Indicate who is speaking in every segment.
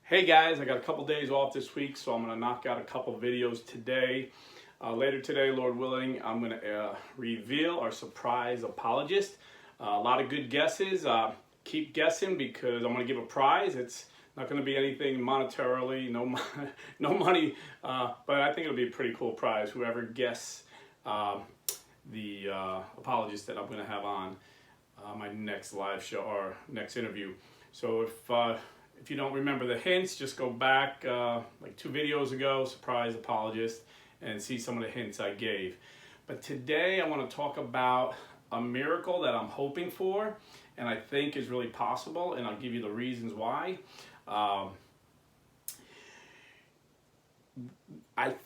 Speaker 1: Hey guys, I got a couple days off this week, so I'm going to knock out a couple videos today. Later today, Lord willing, I'm going to reveal our surprise apologist. A lot of good guesses. Keep guessing because I'm going to give a prize. It's not going to be anything monetarily, no money, but I think it'll be a pretty cool prize. Whoever guesses the apologist that I'm going to have on my next live show or next interview. So if you don't remember the hints, just go back like 2 videos ago, surprise apologist, and see some of the hints I gave. But today I want to talk about a miracle that I'm hoping for and I think is really possible, and I'll give you the reasons why. I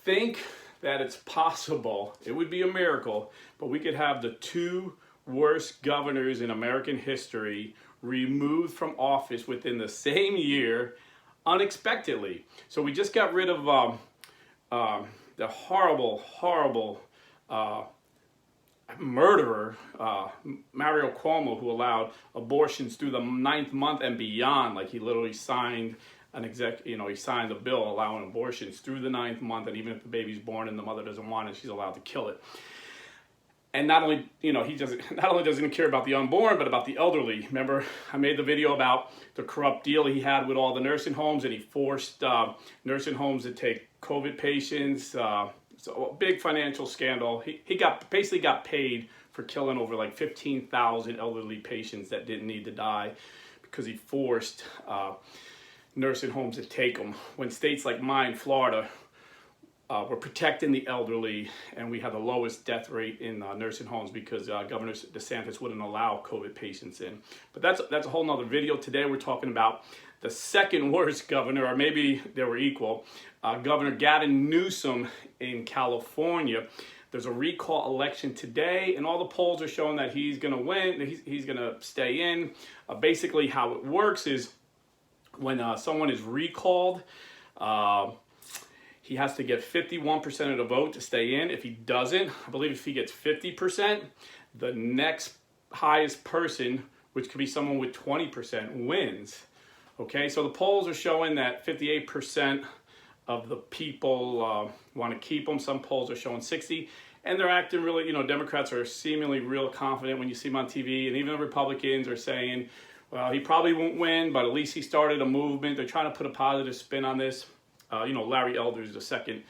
Speaker 1: think that it's possible, it would be a miracle, but we could have the 2 worst governors in American history removed from office within the same year unexpectedly. So we just got rid of the horrible murderer, Mario Cuomo, who allowed abortions through the 9th month and beyond. Like, he literally signed he signed a bill allowing abortions through the 9th month, and even if the baby's born and the mother doesn't want it, she's allowed to kill it. And not only, he doesn't care about the unborn, but about the elderly. Remember, I made the video about the corrupt deal he had with all the nursing homes, and he forced nursing homes to take COVID patients. So a big financial scandal. He basically got paid for killing over like 15,000 elderly patients that didn't need to die because he forced nursing homes to take them. When states like mine, Florida, we're protecting the elderly, and we have the lowest death rate in nursing homes because Governor DeSantis wouldn't allow COVID patients in. But that's a whole nother video. Today we're talking about the second worst governor, or maybe they were equal, Governor Gavin Newsom in California. There's a recall election today, and all the polls are showing that he's going to win. He's going to stay in. Basically, how it works is when someone is recalled, he has to get 51% of the vote to stay in. If he doesn't, I believe if he gets 50%, the next highest person, which could be someone with 20%, wins. Okay, so the polls are showing that 58% of the people want to keep him. Some polls are showing 60%, and they're acting really, Democrats are seemingly real confident when you see them on TV, and even the Republicans are saying, well, he probably won't win, but at least he started a movement. They're trying to put a positive spin on this. Larry Elder is the second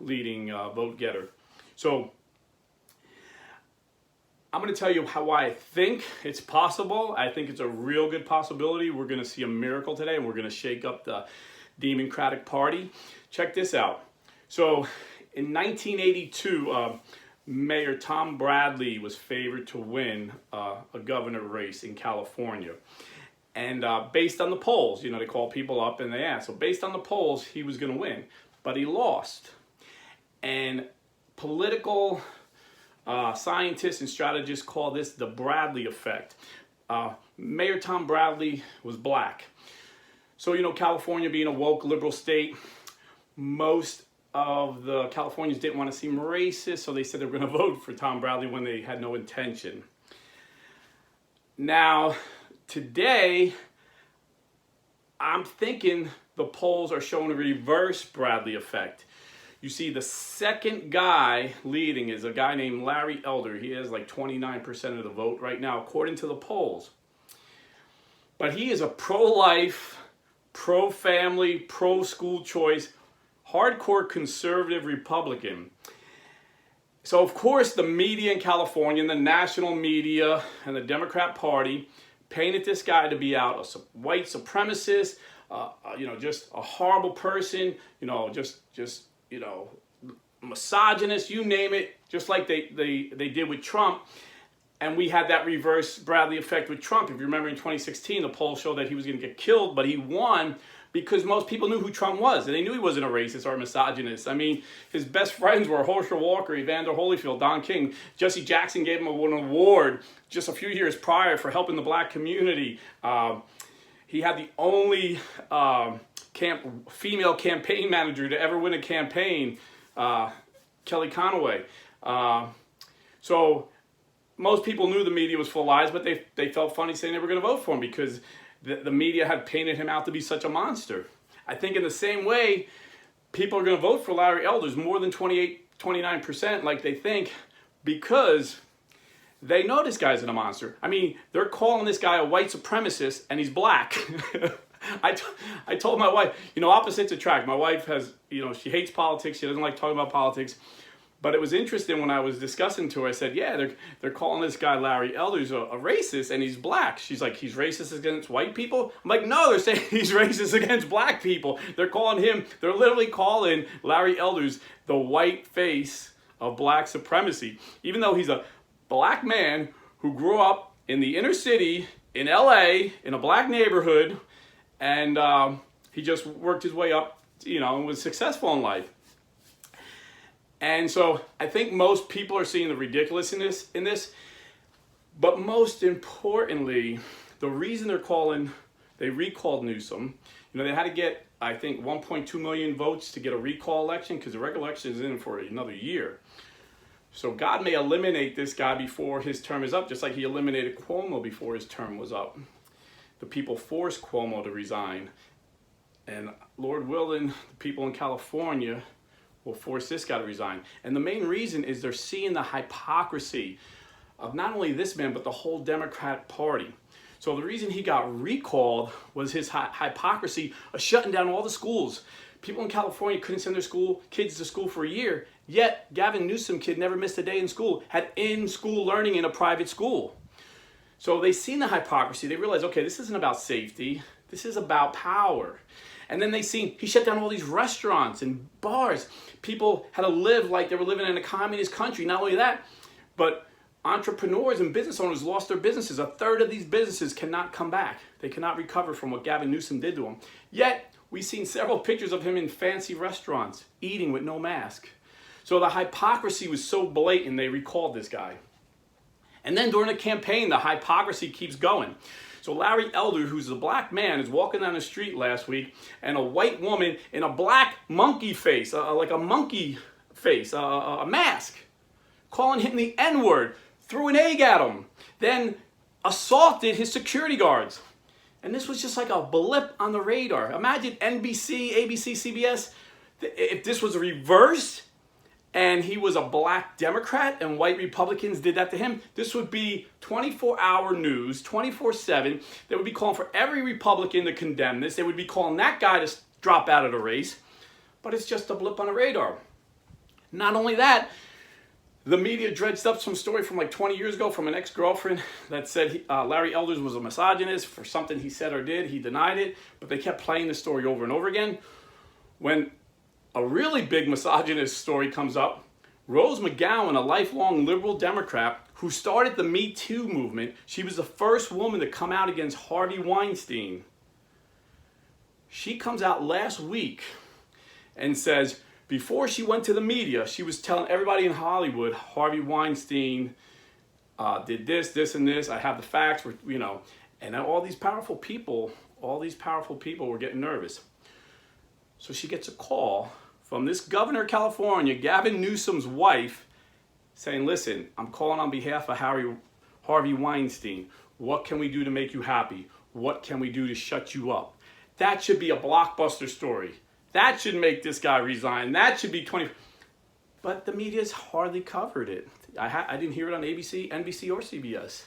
Speaker 1: leading vote getter. So I'm going to tell you why I think it's possible. I think it's a real good possibility. We're going to see a miracle today, and we're going to shake up the Democratic Party. Check this out. So in 1982, Mayor Tom Bradley was favored to win a governor race in California. And based on the polls, they call people up and they ask. So based on the polls, he was going to win, but he lost. And political scientists and strategists call this the Bradley Effect. Mayor Tom Bradley was black. So, California being a woke liberal state, most of the Californians didn't want to seem racist, so they said they were going to vote for Tom Bradley when they had no intention. Now, today, I'm thinking the polls are showing a reverse Bradley effect. You see, the second guy leading is a guy named Larry Elder. He has like 29% of the vote right now, according to the polls. But he is a pro-life, pro-family, pro-school choice, hardcore conservative Republican. So, of course, the media in California, and the national media, and the Democrat Party painted this guy to be out a white supremacist, just a horrible person, misogynist, you name it, just like they did with Trump. And we had that reverse Bradley effect with Trump. If you remember in 2016, the polls showed that he was going to get killed, but he won because most people knew who Trump was, and they knew he wasn't a racist or a misogynist. I mean, his best friends were Herschel Walker, Evander Holyfield, Don King. Jesse Jackson gave him an award just a few years prior for helping the black community. He had the only female campaign manager to ever win a campaign, Kelly Conway. So most people knew the media was full of lies, but they felt funny saying they were going to vote for him because the media had painted him out to be such a monster. I think in the same way, people are going to vote for Larry Elders more than 29% like they think, because they know this guy's a monster. I mean, they're calling this guy a white supremacist, and he's black. I told my wife, opposites attract. My wife has, she hates politics. She doesn't like talking about politics. But it was interesting when I was discussing to her, I said, yeah, they're calling this guy Larry Elders a racist, and he's black. She's like, he's racist against white people? I'm like, no, they're saying he's racist against black people. They're literally calling Larry Elders the white face of black supremacy. Even though he's a black man who grew up in the inner city in LA, in a black neighborhood, and he just worked his way up, and was successful in life. And so I think most people are seeing the ridiculousness in this. But most importantly, the reason they recalled Newsom, they had to get, I think, 1.2 million votes to get a recall election, because the regular election is in for another year. So God may eliminate this guy before his term is up, just like he eliminated Cuomo before his term was up. The people forced Cuomo to resign. And Lord willing, the people in California will force this guy to resign. And the main reason is they're seeing the hypocrisy of not only this man, but the whole Democratic Party. So the reason he got recalled was his hypocrisy of shutting down all the schools. People in California couldn't send their kids to school for a year, yet Gavin Newsom kid never missed a day in school, had in-school learning in a private school. So they seen the hypocrisy. They realized, okay, this isn't about safety. This is about power. And then they seen he shut down all these restaurants and bars. People had to live like they were living in a communist country. Not only that, but entrepreneurs and business owners lost their businesses. A third of these businesses cannot come back. They cannot recover from what Gavin Newsom did to them. Yet, we've seen several pictures of him in fancy restaurants, eating with no mask. So the hypocrisy was so blatant, they recalled this guy. And then during the campaign, the hypocrisy keeps going. So Larry Elder, who's a black man, is walking down the street last week, and a white woman in a black monkey face, like a monkey face, a mask, calling him the N-word, threw an egg at him, then assaulted his security guards. And this was just like a blip on the radar. Imagine NBC, ABC, CBS, if this was reversed, and he was a black Democrat and white Republicans did that to him, this would be 24-hour news, 24/7. They would be calling for every Republican to condemn this. They would be calling that guy to drop out of the race. But it's just a blip on the radar. Not only that, the media dredged up some story from like 20 years ago from an ex-girlfriend that said Larry Elders was a misogynist for something he said or did. He denied it, but they kept playing the story over and over again. When a really big misogynist story comes up, Rose McGowan, a lifelong liberal Democrat who started the Me Too movement, she was the first woman to come out against Harvey Weinstein. She comes out last week and says, before she went to the media, she was telling everybody in Hollywood, Harvey Weinstein did this, this, and this. I have the facts, and all these powerful people were getting nervous. So she gets a call from this governor of California, Gavin Newsom's wife, saying, listen, I'm calling on behalf of Harvey Weinstein. What can we do to make you happy? What can we do to shut you up? That should be a blockbuster story. That should make this guy resign. That should be 20. But the media's hardly covered it. I didn't hear it on ABC, NBC, or CBS.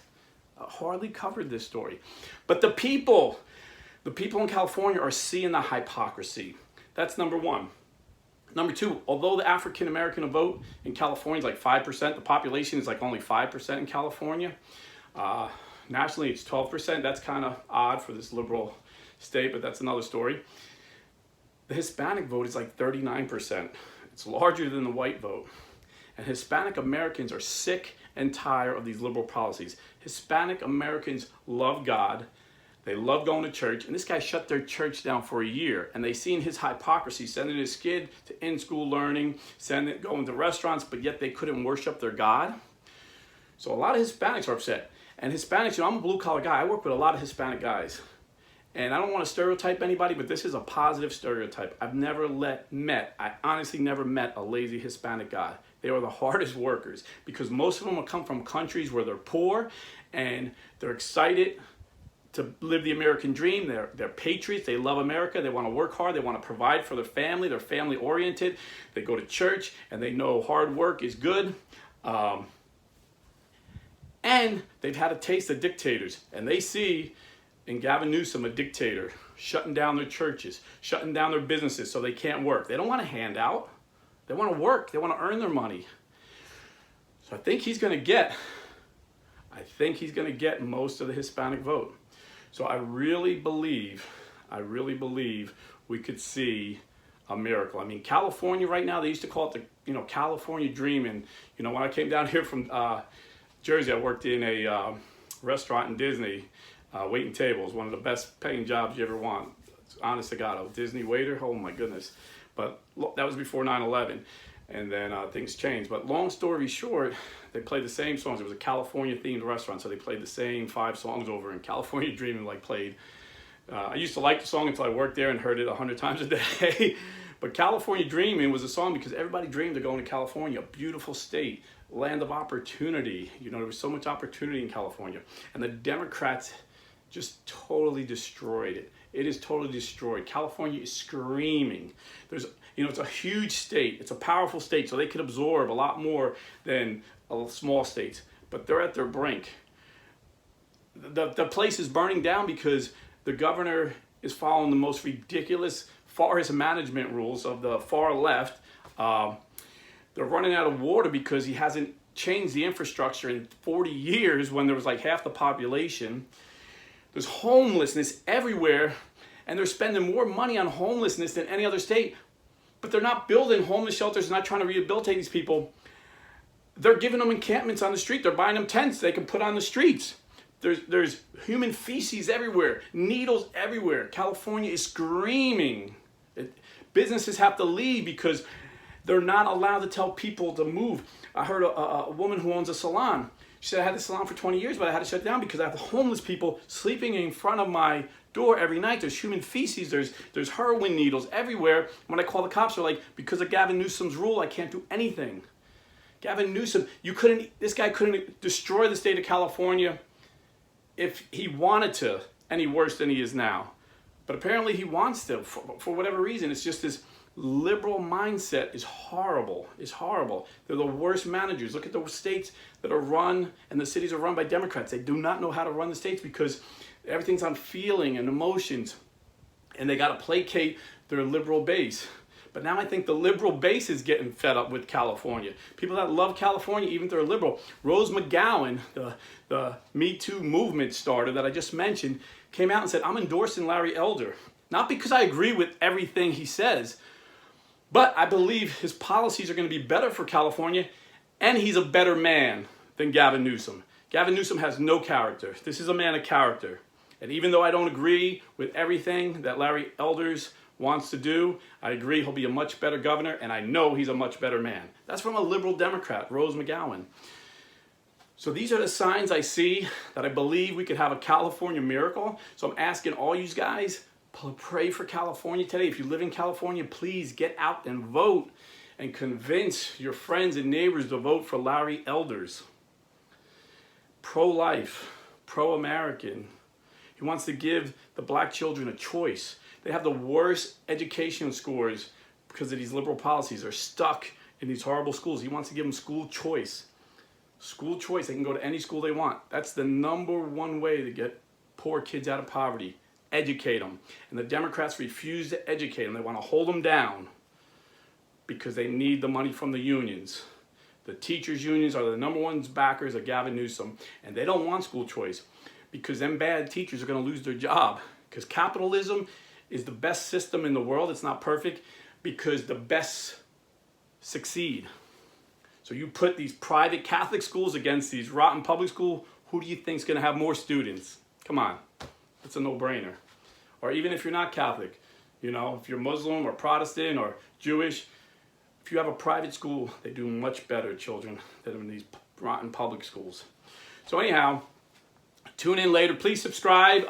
Speaker 1: Hardly covered this story. But the people in California are seeing the hypocrisy. That's number one. Number two, although the African American vote in California is like 5%, the population is like only 5% in California. Nationally, it's 12%. That's kind of odd for this liberal state, but that's another story. The Hispanic vote is like 39%. It's larger than the white vote. And Hispanic Americans are sick and tired of these liberal policies. Hispanic Americans love God. They love going to church. And this guy shut their church down for a year. And they seen his hypocrisy, sending his kid to in-school learning, going to restaurants, but yet they couldn't worship their God. So a lot of Hispanics are upset. And Hispanics, I'm a blue-collar guy. I work with a lot of Hispanic guys. And I don't want to stereotype anybody, but this is a positive stereotype. I honestly never met a lazy Hispanic guy. They are the hardest workers because most of them will come from countries where they're poor and they're excited to live the American dream. They're patriots. They love America. They want to work hard. They want to provide for their family. They're family oriented. They go to church and they know hard work is good. And they've had a taste of dictators, and they see in Gavin Newsom a dictator, shutting down their churches, shutting down their businesses so they can't work. They don't want a handout. They want to work. They want to earn their money. So I think he's going to get most of the Hispanic vote. So I really believe we could see a miracle. I mean, California right now, they used to call it the, California dream. And, when I came down here from Jersey, I worked in a restaurant in Disney, waiting tables, one of the best paying jobs you ever want. Honest to God, a Disney waiter, oh my goodness. But that was before 9/11, and then things changed. But long story short, they played the same songs. It was a California themed restaurant, so they played the same 5 songs over, and California Dreaming played. I used to like the song until I worked there and heard it 100 times a day. But California Dreaming was a song because everybody dreamed of going to California, a beautiful state, land of opportunity. There was so much opportunity in California, and the Democrats just totally destroyed it. It is totally destroyed. California is screaming. It's a huge state. It's a powerful state, so they could absorb a lot more than small states. But they're at their brink. The place is burning down because the governor is following the most ridiculous forest management rules of the far left. They're running out of water because he hasn't changed the infrastructure in 40 years when there was like half the population. There's homelessness everywhere, and they're spending more money on homelessness than any other state. But they're not building homeless shelters, they're not trying to rehabilitate these people. They're giving them encampments on the street. They're buying them tents they can put on the streets. There's human feces everywhere, needles everywhere. California is screaming. Businesses have to leave because they're not allowed to tell people to move. I heard a woman who owns a salon. She said, I had the salon for 20 years, but I had to shut it down because I have homeless people sleeping in front of my door every night. There's human feces, there's heroin needles everywhere. When I call the cops, they're like, because of Gavin Newsom's rule, I can't do anything. Gavin Newsom, this guy couldn't destroy the state of California if he wanted to any worse than he is now. But apparently he wants to, for whatever reason. It's just this liberal mindset is horrible. It's horrible. They're the worst managers. Look at the states that are run, and the cities are run by Democrats. They do not know how to run the states because everything's on feeling and emotions, and they got to placate their liberal base. But now I think the liberal base is getting fed up with California. People that love California, even if they're liberal. Rose McGowan, the Me Too movement starter that I just mentioned, came out and said, I'm endorsing Larry Elder. Not because I agree with everything he says, but I believe his policies are going to be better for California, and he's a better man than Gavin Newsom. Gavin Newsom has no character. This is a man of character. And even though I don't agree with everything that Larry Elders wants to do, I agree he'll be a much better governor, and I know he's a much better man. That's from a liberal Democrat, Rose McGowan. So these are the signs I see that I believe we could have a California miracle. So I'm asking all you guys, pray for California today. If you live in California, please get out and vote and convince your friends and neighbors to vote for Larry Elders. Pro-life, pro-American. He wants to give the black children a choice. They have the worst education scores because of these liberal policies. They're stuck in these horrible schools. He wants to give them school choice. School choice. They can go to any school they want. That's the #1 way to get poor kids out of poverty. Educate them. And the Democrats refuse to educate them. They want to hold them down because they need the money from the unions. The teachers' unions are the #1 backers of Gavin Newsom, and they don't want school choice because them bad teachers are going to lose their job. Because capitalism is the best system in the world. It's not perfect because the best succeed. So you put these private Catholic schools against these rotten public schools, who do you think is going to have more students? Come on. It's a no-brainer. Or even if you're not Catholic, if you're Muslim or Protestant or Jewish, if you have a private school, they do much better, children, than in these rotten public schools. So anyhow, tune in later. Please subscribe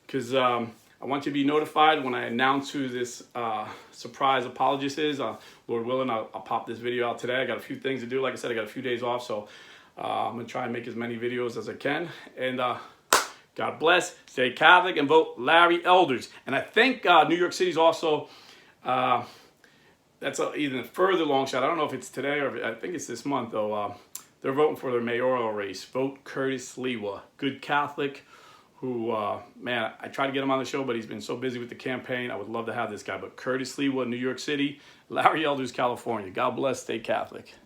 Speaker 1: because I want you to be notified when I announce who this surprise apologist is. Lord willing, I'll pop this video out today. I got a few things to do. Like I said, I got a few days off, so I'm going to try and make as many videos as I can. And God bless, stay Catholic, and vote Larry Elders. And I think New York City's also, that's even a further long shot. I don't know if it's today or I think it's this month, though. They're voting for their mayoral race. Vote Curtis Lewa, good Catholic, who, man, I tried to get him on the show, but he's been so busy with the campaign. I would love to have this guy. But Curtis Lewa, New York City, Larry Elders, California. God bless, stay Catholic.